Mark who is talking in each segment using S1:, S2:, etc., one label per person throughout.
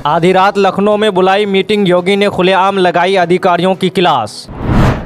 S1: आधी रात लखनऊ में बुलाई मीटिंग, योगी ने खुलेआम लगाई अधिकारियों की क्लास।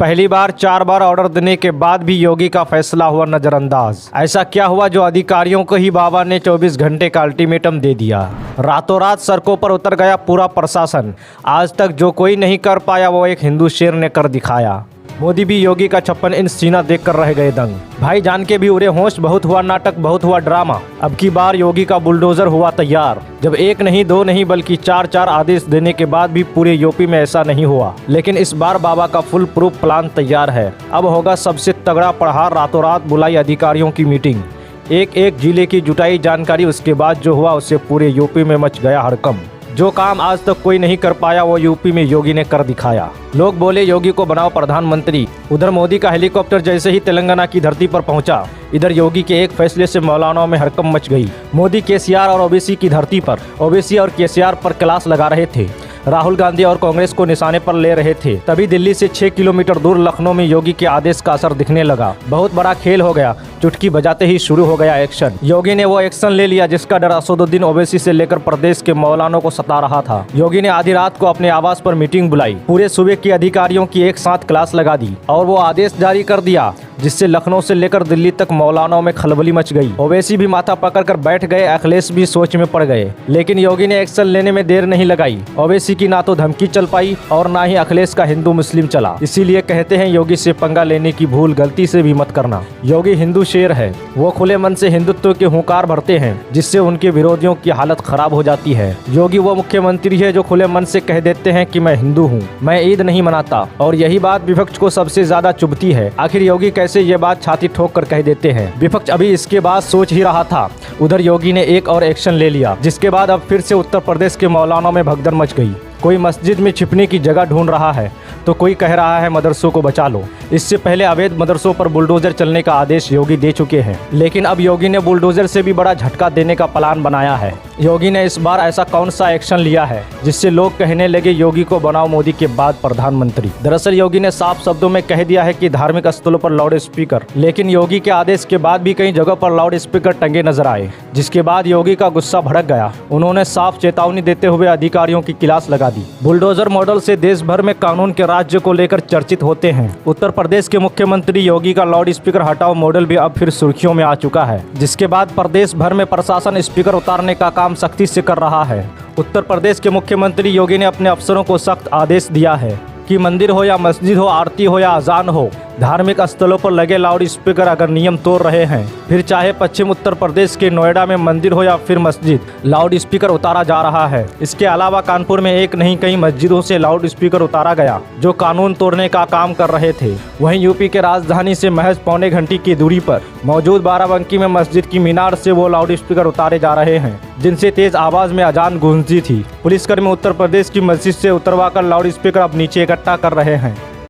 S1: पहली बार 4 बार ऑर्डर देने के बाद भी योगी का फैसला हुआ नजरअंदाज। ऐसा क्या हुआ जो अधिकारियों को ही बाबा ने 24 घंटे का अल्टीमेटम दे दिया। रातों रात सड़कों पर उतर गया पूरा प्रशासन। आज तक जो कोई नहीं कर पाया वो एक हिंदू शेर ने कर दिखाया। मोदी भी योगी का 56 इंच सीना देखकर रह गए दंग। भाई जान के भी उड़े होश, बहुत हुआ नाटक, बहुत हुआ ड्रामा। अब की बार योगी का बुलडोजर हुआ तैयार। जब 1 नहीं 2 नहीं बल्कि 4 आदेश देने के बाद भी पूरे यूपी में ऐसा नहीं हुआ। लेकिन इस बार बाबा का फुल प्रूफ प्लान तैयार है। अब होगा सबसे तगड़ा प्रहार। रातों रात बुलाई अधिकारियों की मीटिंग, एक जिले की जुटाई जानकारी। उसके बाद जो हुआ उससे पूरे यूपी में मच गया हड़कंप। जो काम आज तक कोई नहीं कर पाया वो यूपी में योगी ने कर दिखाया। लोग बोले योगी को बनाओ प्रधानमंत्री। उधर मोदी का हेलीकॉप्टर जैसे ही तेलंगाना की धरती पर पहुंचा, इधर योगी के एक फैसले से मौलानाओं में हड़कंप मच गई। मोदी केसीआर और ओबीसी की धरती पर ओबीसी और केसीआर पर क्लास लगा रहे थे। राहुल गांधी और कांग्रेस को निशाने पर ले रहे थे। तभी दिल्ली से 6 किलोमीटर दूर लखनऊ में योगी के आदेश का असर दिखने लगा। बहुत बड़ा खेल हो गया। चुटकी बजाते ही शुरू हो गया एक्शन। योगी ने वो एक्शन ले लिया जिसका डर असदुद्दीन ओवैसी से लेकर प्रदेश के मौलानों को सता रहा था। योगी ने आधी रात को अपने आवास पर मीटिंग बुलाई। पूरे सूबे के अधिकारियों की एक साथ क्लास लगा दी और वो आदेश जारी कर दिया जिससे लखनऊ से लेकर दिल्ली तक मौलानाओं में खलबली मच गई। ओवैसी भी माथा पकड़कर बैठ गए, अखिलेश भी सोच में पड़ गए। लेकिन योगी ने एक्शन लेने में देर नहीं लगाई। ओवैसी की ना तो धमकी चल पाई और ना ही अखिलेश का हिंदू मुस्लिम चला। इसीलिए कहते हैं योगी से पंगा लेने की भूल गलती से भी मत करना। योगी हिंदू शेर है। वो खुले मन से हिंदुत्व के हुंकार भरते हैं जिससे उनके विरोधियों की हालत खराब हो जाती है। योगी वो मुख्यमंत्री है जो खुले मन से कह देते हैं कि मैं हिंदू हूँ, मैं ईद नहीं मनाता। और यही बात विपक्ष को सबसे ज्यादा चुभती है। आखिर योगी कैसे ये बात छाती ठोक कर कह देते हैं। विपक्ष अभी इसके बाद सोच ही रहा था। उधर योगी ने एक और एक्शन ले लिया जिसके बाद अब फिर से उत्तर प्रदेश के मौलानाओं में भगदड़ मच गई। कोई मस्जिद में छिपने की जगह ढूंढ रहा है तो कोई कह रहा है मदरसों को बचा लो। इससे पहले अवैध मदरसों पर बुलडोजर चलने का आदेश योगी दे चुके हैं। लेकिन अब योगी ने बुलडोजर से भी बड़ा झटका देने का प्लान बनाया है। योगी ने इस बार ऐसा कौन सा एक्शन लिया है जिससे लोग कहने लगे योगी को बनाओ मोदी के बाद प्रधानमंत्री। दरअसल योगी ने साफ शब्दों में कह दिया है कि धार्मिक स्थलों पर लाउड स्पीकर। लेकिन योगी के आदेश के बाद भी कई जगह पर लाउड स्पीकर टंगे नजर आए, जिसके बाद योगी का गुस्सा भड़क गया। उन्होंने साफ चेतावनी देते हुए अधिकारियों की क्लास लगा दी। बुलडोजर मॉडल से देश भर में कानून के राज्य को लेकर चर्चित होते हैं। उत्तर प्रदेश के मुख्यमंत्री योगी का लाउड स्पीकर हटाओ मॉडल भी अब फिर सुर्खियों में आ चुका है, जिसके बाद प्रदेश भर में प्रशासन स्पीकर उतारने का काम सख्ती से कर रहा है। उत्तर प्रदेश के मुख्यमंत्री योगी ने अपने अफसरों को सख्त आदेश दिया है कि मंदिर हो या मस्जिद हो, आरती हो या अजान हो, धार्मिक स्थलों पर लगे लाउड स्पीकर अगर नियम तोड़ रहे हैं, फिर चाहे पश्चिम उत्तर प्रदेश के नोएडा में मंदिर हो या फिर मस्जिद, लाउड स्पीकर उतारा जा रहा है। इसके अलावा कानपुर में एक नहीं कई मस्जिदों से लाउड स्पीकर उतारा गया जो कानून तोड़ने का काम कर रहे थे। वहीं यूपी के राजधानी से महज पौने घंटे की दूरी पर मौजूद बाराबंकी में मस्जिद की मीनार से वो लाउड स्पीकर उतारे जा रहे हैं जिनसे तेज आवाज में अजान गूंजती थी। पुलिसकर्मी उत्तर प्रदेश की मस्जिद से उतरवाकर लाउड स्पीकर अब नीचे इकट्ठा कर रहे हैं।